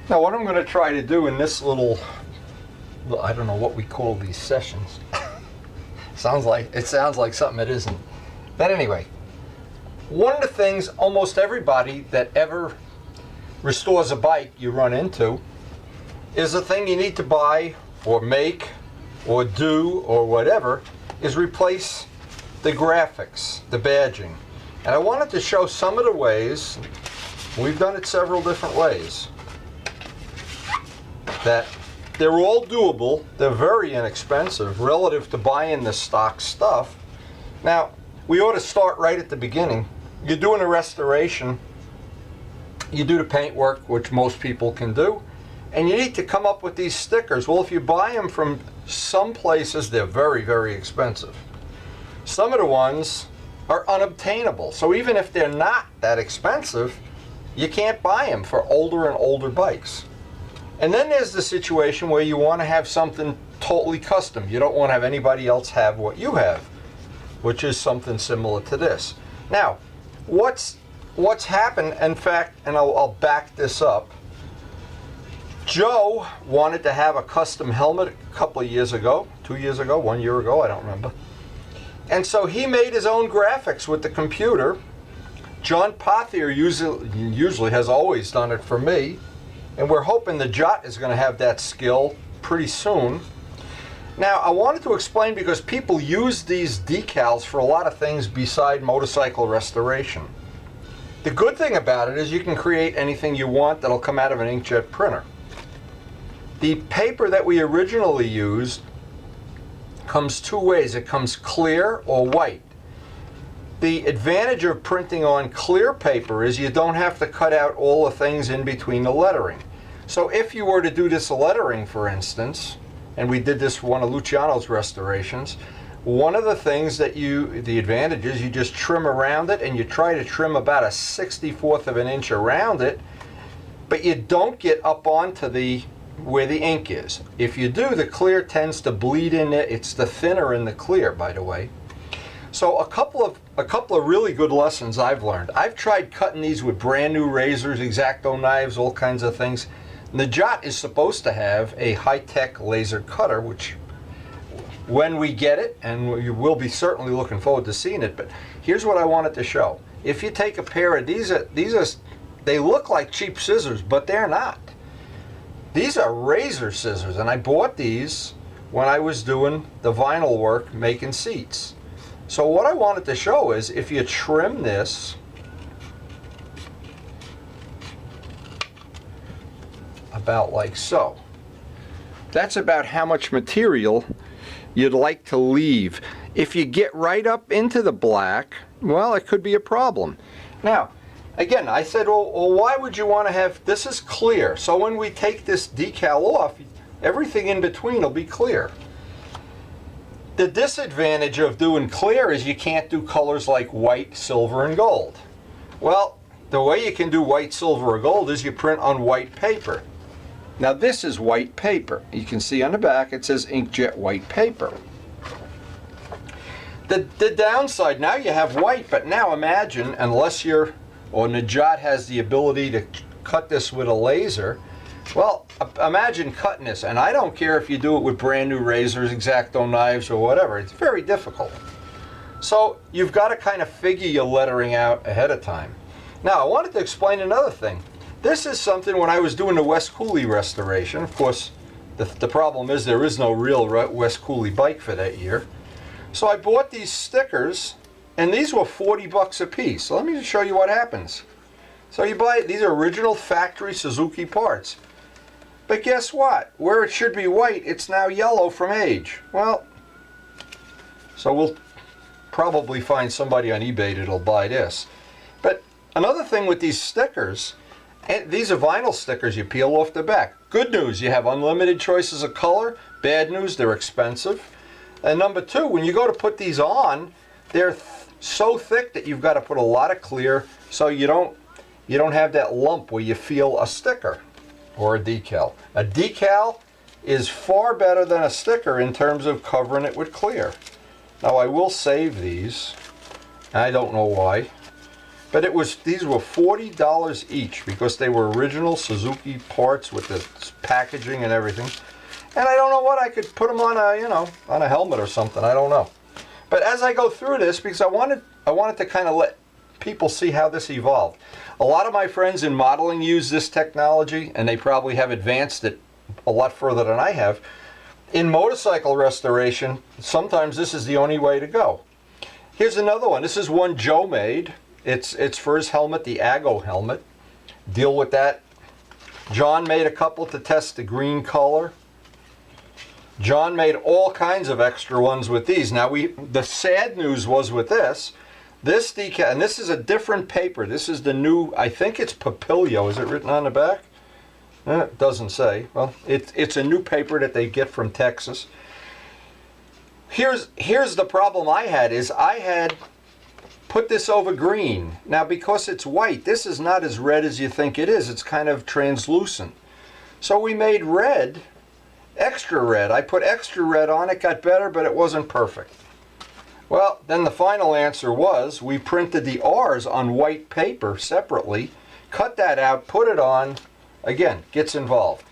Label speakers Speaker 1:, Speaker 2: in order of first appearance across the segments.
Speaker 1: Now what I'm going to try to do in this little, I don't know what we call these sessions. sounds like something it isn't. But anyway, one of the things almost everybody that ever restores a bike you run into is a thing you need to buy or make or do or whatever is replace the graphics, the badging. And I wanted to show some of the ways, we've done it several different ways, that they're all doable, they're very inexpensive relative to buying the stock stuff. Now, we ought to start right at the beginning. You're doing a restoration, you do the paint work, which most people can do, and you need to come up with these stickers. Well, if you buy them from some places, they're very, very expensive. Some of the ones are unobtainable. So even if they're not that expensive, you can't buy them for older and older bikes. And then there's the situation where you want to have something totally custom. You don't want to have anybody else have what you have, which is something similar to this. Now, what's happened, in fact, and I'll back this up. Joe wanted to have a custom helmet a couple of years ago, 2 years ago, 1 year ago, I don't remember. And so he made his own graphics with the computer. John Pothier usually has always done it for me. And we're hoping the Jot is going to have that skill pretty soon. Now, I wanted to explain because people use these decals for a lot of things beside motorcycle restoration. The good thing about it is you can create anything you want that'll come out of an inkjet printer. The paper that we originally used comes two ways. It comes clear or white. The advantage of printing on clear paper is you don't have to cut out all the things in between the lettering. So if you were to do this lettering, for instance, and we did this for one of Luciano's restorations, one of the things that the advantage is you just trim around it, and you try to trim about a 1/64 of an inch around it, but you don't get up onto where the ink is. If you do, the clear tends to bleed in it. It's the thinner in the clear, by the way. So a couple of really good lessons I've learned. I've tried cutting these with brand new razors, X-Acto knives, all kinds of things. And the Jot is supposed to have a high-tech laser cutter, which when we get it, and you will be certainly looking forward to seeing it, but here's what I wanted to show. If you take a pair of these they look like cheap scissors, but they're not. These are razor scissors, and I bought these when I was doing the vinyl work making seats. So what I wanted to show is if you trim this about like so, that's about how much material you'd like to leave. If you get right up into the black, well, it could be a problem. Now, again, I said, well, why would you want to have, this is clear, so when we take this decal off, everything in between will be clear. The disadvantage of doing clear is you can't do colors like white, silver, and gold. Well, the way you can do white, silver, or gold is you print on white paper. Now this is white paper. You can see on the back it says inkjet white paper. The downside, now you have white, but now imagine, unless Najat has the ability to cut this with a laser, well, imagine cutting this, and I don't care if you do it with brand new razors, X-Acto knives, or whatever. It's very difficult. So you've got to kind of figure your lettering out ahead of time. Now, I wanted to explain another thing. This is something when I was doing the West Cooley restoration. Of course, the problem is there is no real West Cooley bike for that year. So I bought these stickers, and these were 40 bucks a piece. So let me just show you what happens. So you buy, these are original factory Suzuki parts. But guess what? Where it should be white, it's now yellow from age. Well, so we'll probably find somebody on eBay that'll buy this. But another thing with these stickers, and these are vinyl stickers you peel off the back. Good news, you have unlimited choices of color. Bad news, they're expensive. And number two, when you go to put these on, they're so thick that you've got to put a lot of clear so you don't have that lump where you feel a sticker or a decal. A decal is far better than a sticker in terms of covering it with clear. Now I will save these. I don't know why. But these were $40 each because they were original Suzuki parts with the packaging and everything. And I don't know what, I could put them on on a helmet or something, I don't know. But as I go through this, because I wanted to kind of let people see how this evolved. A lot of my friends in modeling use this technology, and they probably have advanced it a lot further than I have. In motorcycle restoration, sometimes this is the only way to go. Here's another one. This is one Joe made. It's for his helmet, the Ago helmet. Deal with that. John made a couple to test the green color. John made all kinds of extra ones with these. Now, the sad news was with this decal, and this is a different paper. This is the new, I think it's Papilio. Is it written on the back? It doesn't say. Well, it's a new paper that they get from Texas. Here's the problem I had is I had put this over green. Now, because it's white, this is not as red as you think it is. It's kind of translucent. So we made red, extra red. I put extra red on it, got better, but it wasn't perfect. Well, then the final answer was we printed the R's on white paper separately, cut that out, put it on. Again, gets involved.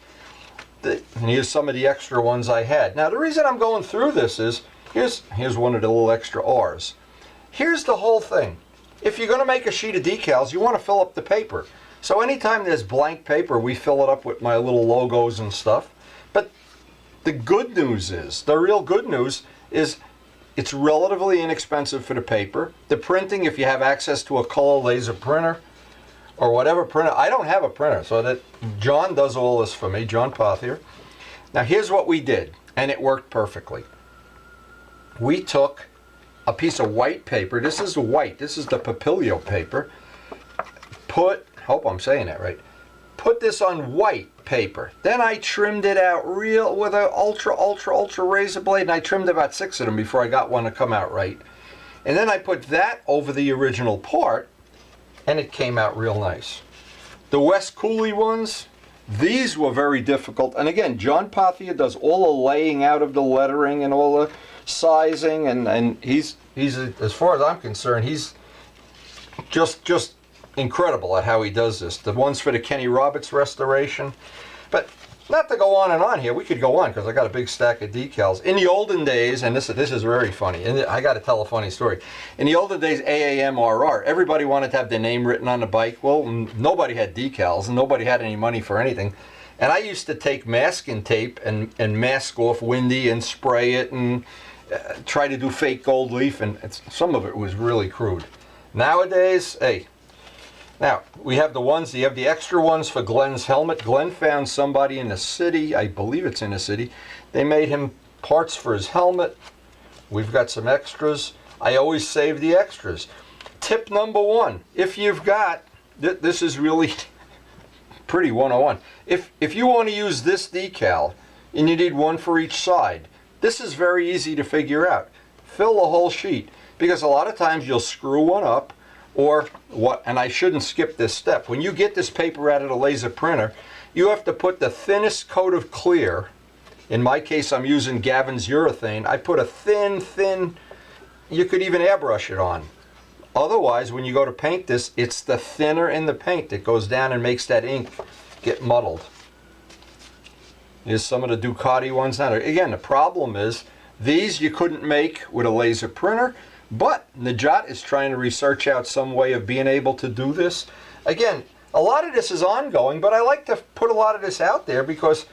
Speaker 1: And here's some of the extra ones I had. Now, the reason I'm going through this is, here's one of the little extra R's. Here's the whole thing. If you're going to make a sheet of decals, you want to fill up the paper. So anytime there's blank paper, we fill it up with my little logos and stuff. But the good news is, the real good news is, it's relatively inexpensive for the paper. The printing, if you have access to a color laser printer, or whatever printer. I don't have a printer, so that John does all this for me, John Pothier. Now here's what we did, and it worked perfectly. We took a piece of white paper. This is white. This is the Papilio paper. Hope I'm saying that right. Put this on white paper. Then I trimmed it out with an ultra razor blade, and I trimmed about 6 of them before I got one to come out right. And then I put that over the original part, and it came out real nice. The West Cooley ones, these were very difficult. And again, John Pothier does all the laying out of the lettering and all the sizing, and he's as far as I'm concerned, he's just incredible at how he does this. The ones for the Kenny Roberts restoration. But not to go on and on here, we could go on because I got a big stack of decals. In the olden days, and this is very funny, and I got to tell a funny story. In the olden days, AAMRR, everybody wanted to have their name written on the bike. Well, nobody had decals, and nobody had any money for anything. And I used to take masking tape and mask off Windy and spray it and try to do fake gold leaf, and some of it was really crude. Nowadays, hey, now, we have you have the extra ones for Glenn's helmet. Glenn found somebody in the city, I believe it's in the city. They made him parts for his helmet. We've got some extras. I always save the extras. Tip number 1, if you've got, this is really pretty 101. If you want to use this decal, and you need one for each side, this is very easy to figure out. Fill the whole sheet, because a lot of times you'll screw one up, or what, and I shouldn't skip this step. When you get this paper out of the laser printer, you have to put the thinnest coat of clear. In my case, I'm using Gavin's urethane. I put a thin, you could even airbrush it on. Otherwise, when you go to paint this, it's the thinner in the paint that goes down and makes that ink get muddled. Here's some of the Ducati ones. Now, again, the problem is, these you couldn't make with a laser printer. But Najat is trying to research out some way of being able to do this. Again, a lot of this is ongoing, but I like to put a lot of this out there because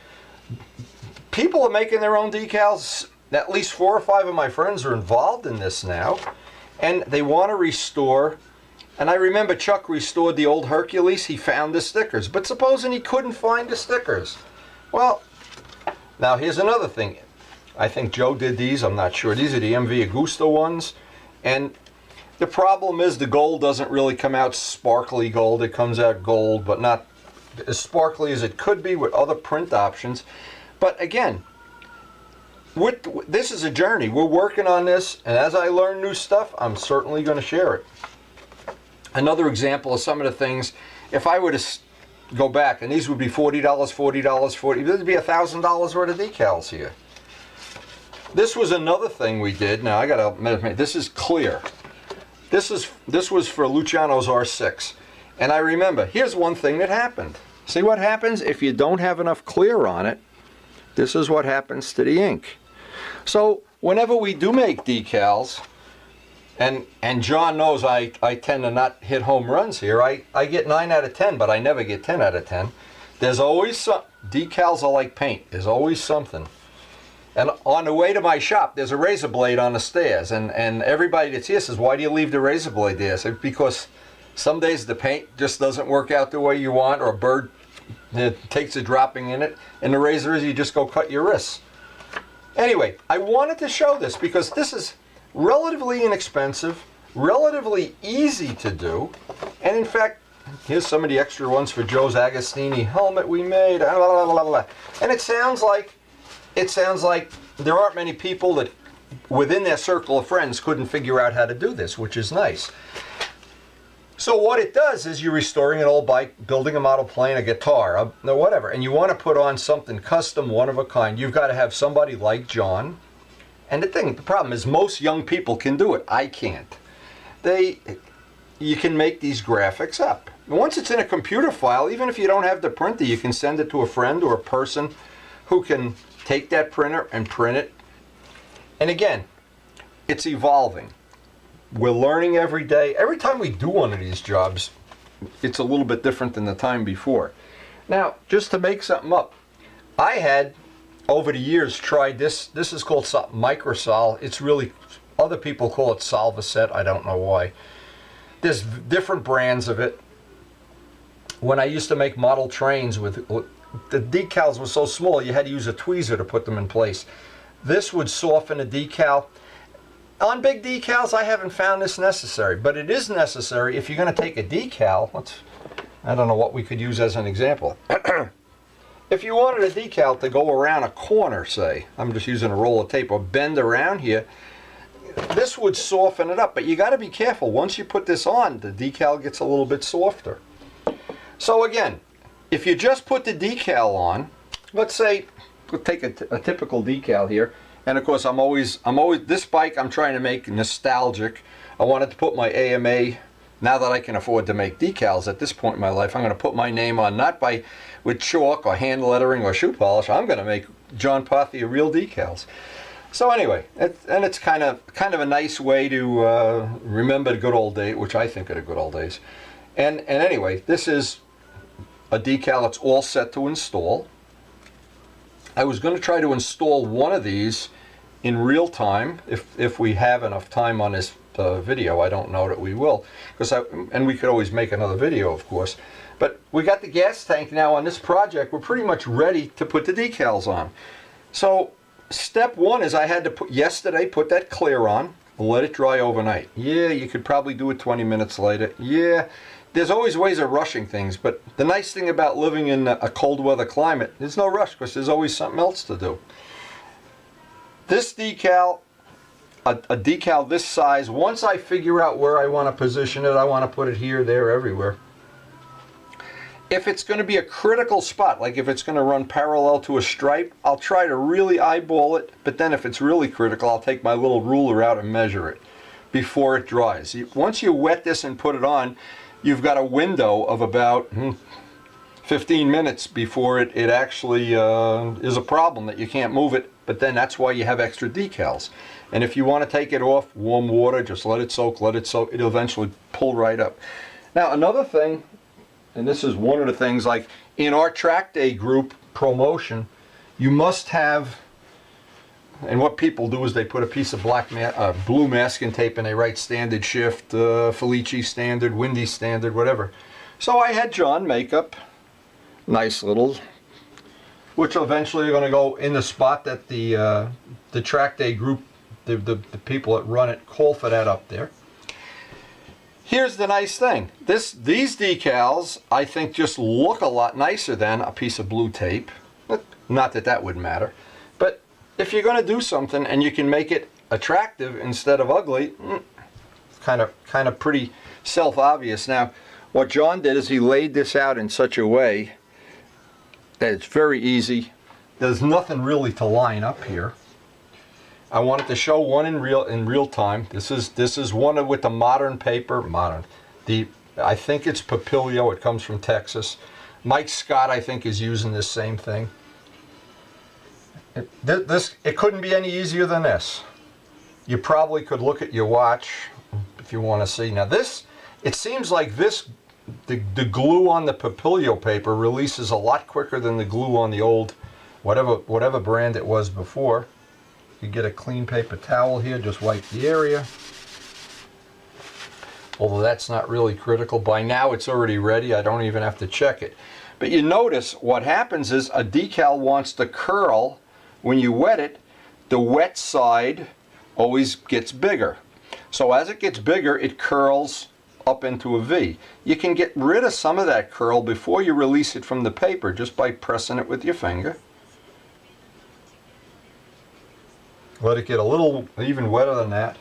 Speaker 1: people are making their own decals. At least 4 or 5 of my friends are involved in this now, and they want to restore. And I remember Chuck restored the old Hercules. He found the stickers, but supposing he couldn't find the stickers. Well, now here's another thing. I think Joe did these. I'm not sure. These are the MV Augusta ones. And the problem is the gold doesn't really come out sparkly gold. It comes out gold, but not as sparkly as it could be with other print options. But again, this is a journey. We're working on this, and as I learn new stuff, I'm certainly going to share it. Another example of some of the things, if I were to go back, and these would be $40, $40, this would be $1,000 worth of decals here. This was another thing we did. Now I gotta admit, this is clear. This was for Luciano's R6. And I remember, here's one thing that happened. See what happens if you don't have enough clear on it? This is what happens to the ink. So whenever we do make decals, and John knows I tend to not hit home runs here. I get 9 out of 10, but I never get 10 out of 10. There's always some, decals are like paint. There's always something. And on the way to my shop, there's a razor blade on the stairs. And everybody that's here says, why do you leave the razor blade there? I said, because some days the paint just doesn't work out the way you want, or a bird takes a dropping in it. And the razor is, you just go cut your wrists. Anyway, I wanted to show this because this is relatively inexpensive, relatively easy to do. And in fact, here's some of the extra ones for Joe's Agostini helmet we made. And it sounds like there aren't many people that within their circle of friends couldn't figure out how to do this, which is nice. So what it does is you're restoring an old bike, building a model plane, a guitar, whatever, and you want to put on something custom, one of a kind. You've got to have somebody like John. And the problem is most young people can do it. I can't. You can make these graphics up. Once it's in a computer file, even if you don't have the printer, you can send it to a friend or a person who can take that printer and print it. And again, it's evolving. We're learning every day. Every time we do one of these jobs, it's a little bit different than the time before. Now, just to make something up, I had, over the years, tried this. This is called Microsol. It's really, other people call it Solvaset. I don't know why. There's different brands of it. When I used to make model trains with, the decals were so small, you had to use a tweezer to put them in place. This would soften a decal. On big decals, I haven't found this necessary, but it is necessary if you're going to take a decal. I don't know what we could use as an example. If you wanted a decal to go around a corner, say, I'm just using a roll of tape, or bend around here, this would soften it up. But you got to be careful. Once you put this on, the decal gets a little bit softer. So again, if you just put the decal on, let's say, we'll take a typical decal here. And of course, I'm always, this bike I'm trying to make nostalgic. I wanted to put my AMA, now that I can afford to make decals at this point in my life, I'm going to put my name on, not with chalk or hand lettering or shoe polish. I'm going to make John Pothier real decals. So anyway, it's kind of a nice way to remember the good old days, which I think are the good old days. And anyway, this is a decal. It's all set to install. I was going to try to install one of these in real time if we have enough time on this video. I don't know that we will, and we could always make another video, of course. But we got the gas tank now on this project. We're pretty much ready to put the decals on. So step one is I had to put that clear on, let it dry overnight. Yeah, you could probably do it 20 minutes later. Yeah. There's always ways of rushing things, but the nice thing about living in a cold weather climate, there's no rush because there's always something else to do. This decal, a decal this size, once I figure out where I want to position it, I want to put it here, there, everywhere. If it's going to be a critical spot, like if it's going to run parallel to a stripe, I'll try to really eyeball it, but then if it's really critical, I'll take my little ruler out and measure it before it dries. Once you wet this and put it on, you've got a window of about 15 minutes before it actually is a problem that you can't move it, but then that's why you have extra decals. And if you want to take it off, warm water, just let it soak, it'll eventually pull right up. Now another thing, and this is one of the things, like in our track day group promotion, you must have, and what people do is they put a piece of blue masking tape and they write standard shift, Felici standard, Windy standard, whatever. So I had John make up nice little, which eventually are going to go in the spot that the track day group, the people that run it, call for that up there. Here's the nice thing. These decals, I think, just look a lot nicer than a piece of blue tape. Not that that would matter. But if you're going to do something and you can make it attractive instead of ugly, it's kind of pretty self-obvious. Now, what John did is he laid this out in such a way that it's very easy. There's nothing really to line up here. I wanted to show one in real time. This is one with the modern paper. I think it's Papilio. It comes from Texas. Mike Scott, I think, is using this same thing. It couldn't be any easier than this. You probably could look at your watch if you want to see. Now this, it seems like the glue on the Papilio paper releases a lot quicker than the glue on the old, whatever brand it was before. You get a clean paper towel here, just wipe the area. Although that's not really critical. By now it's already ready. I don't even have to check it. But you notice what happens is a decal wants to curl. When you wet it, the wet side always gets bigger. So as it gets bigger, it curls up into a V. You can get rid of some of that curl before you release it from the paper just by pressing it with your finger. Let it get a little even wetter than that.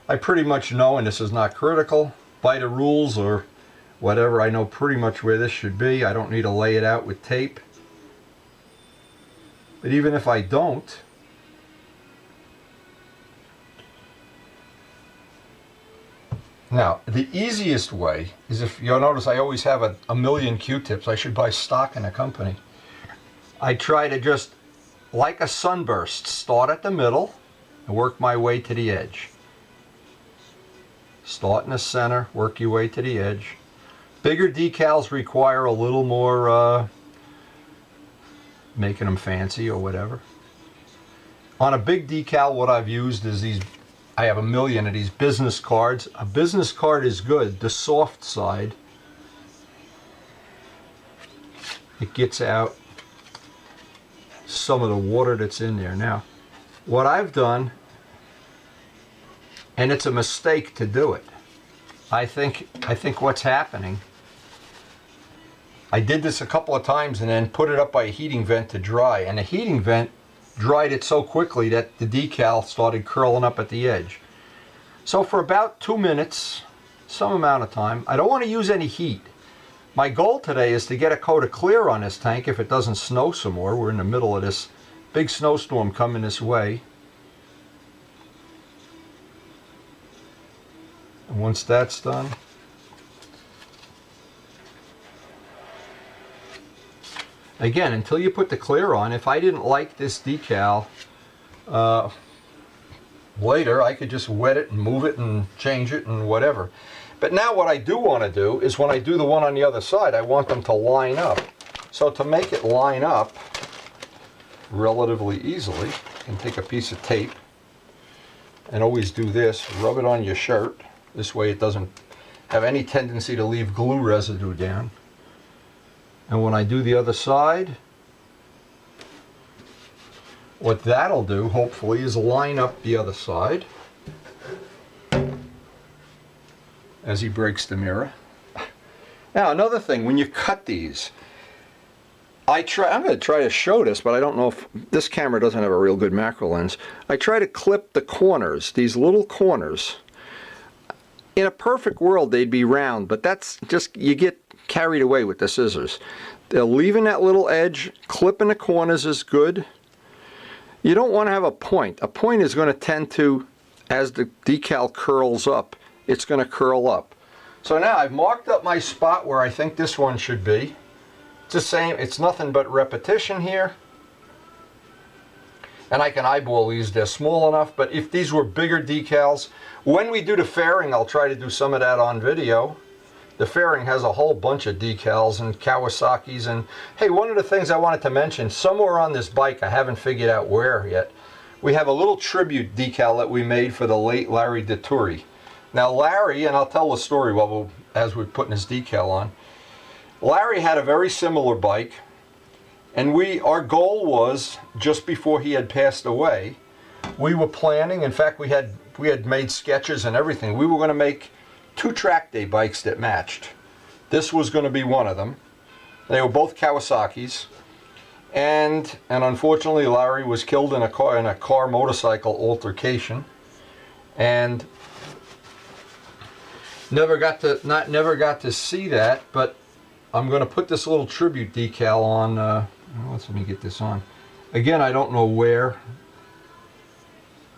Speaker 1: I pretty much know, and this is not critical, by the rules or whatever, I know pretty much where this should be. I don't need to lay it out with tape. But even if I don't, now the easiest way is, if you'll notice I always have a million Q-tips. I should buy stock in a company. I try to just, like a sunburst, start at the middle and work my way to the edge. Start in the center, work your way to the edge. Bigger decals require a little more making them fancy or whatever. On a big decal, what I've used is these, I have a million of these business cards. A business card is good. The soft side, it gets out some of the water that's in there. Now, what I've done, and it's a mistake to do it, I think what's happening, I did this a couple of times and then put it up by a heating vent to dry, and the heating vent dried it so quickly that the decal started curling up at the edge. So for about 2 minutes, some amount of time, I don't want to use any heat. My goal today is to get a coat of clear on this tank if it doesn't snow some more. We're in the middle of this big snowstorm coming this way. And once that's done, again, until you put the clear on, if I didn't like this decal, later I could just wet it and move it and change it and whatever. But now what I do want to do is, when I do the one on the other side, I want them to line up. So to make it line up relatively easily, you can take a piece of tape and always do this, rub it on your shirt. This way it doesn't have any tendency to leave glue residue down. And when I do the other side, what that'll do, hopefully, is line up the other side as he breaks the mirror. Now, another thing, when you cut these, I'm going to try to show this, but I don't know if this camera doesn't have a real good macro lens. I try to clip the corners, these little corners. In a perfect world, they'd be round, but that's just, you get carried away with the scissors. They're leaving that little edge, clipping the corners is good. You don't want to have a point. A point is going to tend to, as the decal curls up, it's going to curl up. So now I've marked up my spot where I think this one should be. It's the same, it's nothing but repetition here. And I can eyeball these, they're small enough, but if these were bigger decals, when we do the fairing, I'll try to do some of that on video. The fairing has a whole bunch of decals and Kawasaki's, and hey, one of the things I wanted to mention, somewhere on this bike, I haven't figured out where yet, we have a little tribute decal that we made for the late Larry DeTuri. Now Larry, and I'll tell the story as we're putting his decal on, Larry had a very similar bike, and our goal was, just before he had passed away, we were planning, in fact we had made sketches and everything, we were going to make 2 track day bikes that matched. This was going to be one of them. They were both Kawasaki's, and unfortunately Larry was killed in a car motorcycle altercation, and never got to see that. But I'm going to put this little tribute decal on. Let me get this on. Again, I don't know where.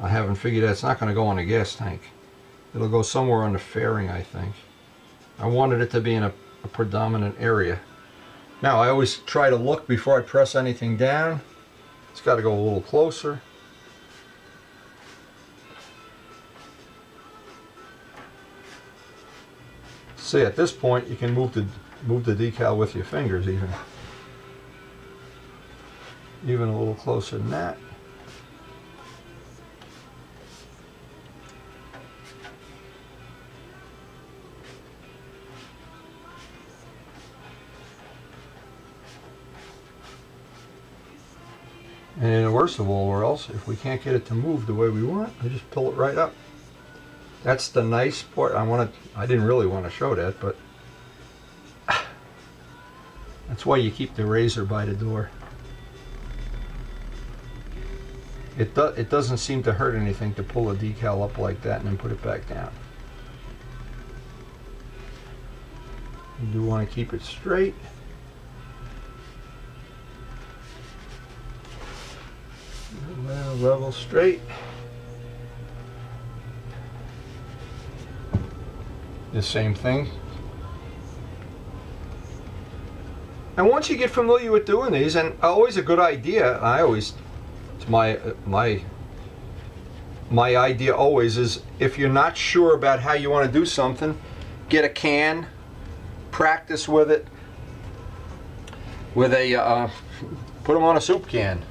Speaker 1: I haven't figured out. It's not going to go on a gas tank. It'll go somewhere on the fairing, I think. I wanted it to be in a predominant area. Now, I always try to look before I press anything down. It's got to go a little closer. See, at this point, you can move the decal with your fingers even a little closer than that. And worst of all, or else, if we can't get it to move the way we want, I just pull it right up. That's the nice part. I didn't really want to show that, but that's why you keep the razor by the door. It doesn't seem to hurt anything to pull a decal up like that and then put it back down. You do want to keep it straight. Level straight. The same thing. And once you get familiar with doing these, and always a good idea, it's my idea always is, if you're not sure about how you want to do something, get a can, practice with it, with a put them on a soup can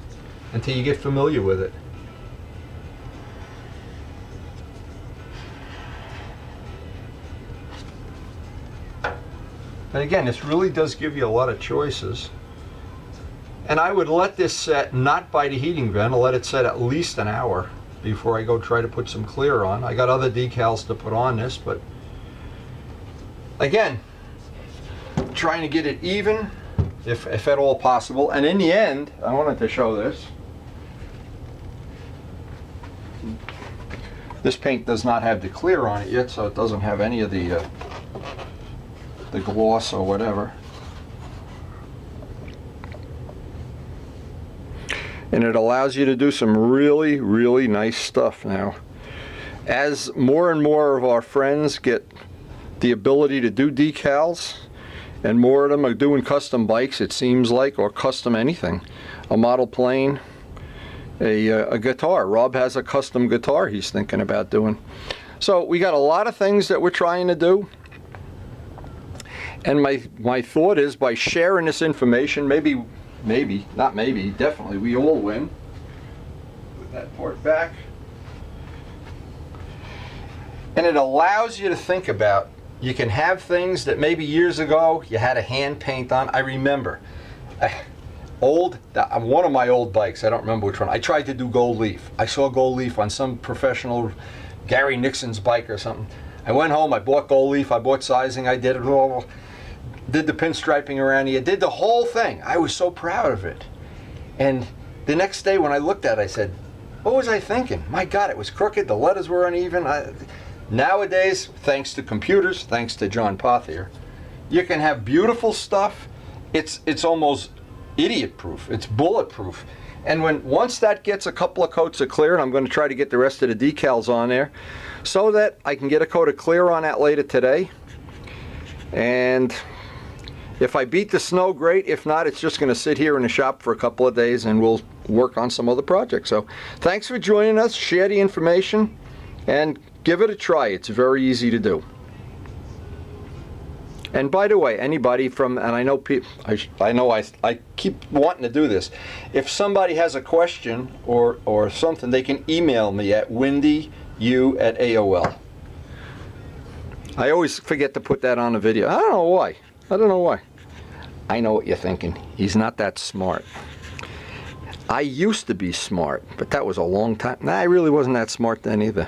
Speaker 1: until you get familiar with it. And again, this really does give you a lot of choices. And I would let this set not by the heating vent. I'll let it set at least an hour before I go try to put some clear on. I got other decals to put on this, but again, trying to get it even, if at all possible. And in the end, I wanted to show this. This paint does not have the clear on it yet, so it doesn't have any of the gloss or whatever. And it allows you to do some really, really nice stuff now. As more and more of our friends get the ability to do decals, and more of them are doing custom bikes, it seems like, or custom anything. A model plane, a guitar. Rob has a custom guitar he's thinking about doing. So we got a lot of things that we're trying to do. And my thought is, by sharing this information, definitely, we all win. Put that part back. And it allows you to think about, you can have things that maybe years ago you had a hand paint on. I remember, one of my old bikes, I don't remember which one, I tried to do gold leaf. I saw gold leaf on some professional, Gary Nixon's bike or something. I went home, I bought gold leaf, I bought sizing, I did it all. Did the pinstriping around here, did the whole thing. I was so proud of it. And the next day when I looked at it, I said, what was I thinking? My God, it was crooked, the letters were uneven. Nowadays, thanks to computers, thanks to John Pothier, you can have beautiful stuff. It's almost idiot-proof, it's bulletproof. And once that gets a couple of coats of clear, and I'm going to try to get the rest of the decals on there, so that I can get a coat of clear on that later today. And if I beat the snow, great. If not, it's just going to sit here in the shop for a couple of days and we'll work on some other projects. So thanks for joining us. Share the information and give it a try. It's very easy to do. And by the way, anybody from, and I know people, I keep wanting to do this. If somebody has a question or something, they can email me at windyu@AOL. I always forget to put that on the video. I don't know why. I know what you're thinking. He's not that smart. I used to be smart, but that was a long time. Nah, I really wasn't that smart then either.